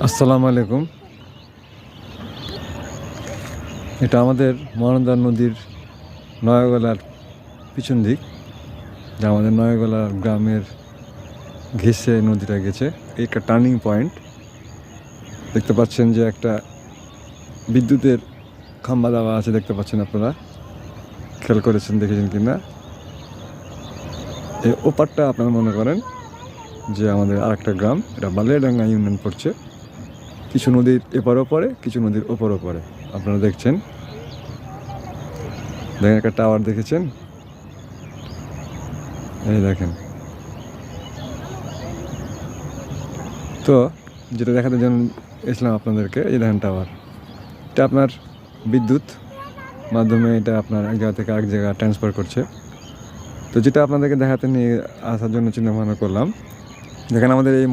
আসসালামু আলাইকুম। এটা আমাদের মহানন্দা নদীর নয়াগলার পিছন দিক, যা আমাদের নয়াগলা গ্রামের ঘেঁষে নদীটা গেছে। এই একটা টার্নিং পয়েন্ট। দেখতে পাচ্ছেন যে একটা বিদ্যুতের খাম্বা দেওয়া আছে, দেখতে পাচ্ছেন আপনারা, খেয়াল করেছেন, দেখেছেন কিনা। এই ওপারটা আপনারা মনে করেন যে আমাদের আরেকটা গ্রাম, এটা বালিয়াডাঙ্গা ইউনিয়ন পড়ছে। কিছু নদীর এপার ওপারে, কিছু নদীর ওপর ওপারে আপনারা দেখছেন। দেখেন একটা টাওয়ার দেখেছেন, এই দেখেন। তো যেটা দেখাতে যেন এসলাম আপনাদেরকে, এই দেখেন টাওয়ার। এটা আপনার বিদ্যুৎ মাধ্যমে এটা আপনার এক জায়গা থেকে আরেক জায়গা ট্রান্সফার করছে। তো যেটা আপনাদেরকে দেখাতে নিয়ে আসার জন্য চিন্তা ভাবনা করলাম, দেখেন আমাদের এই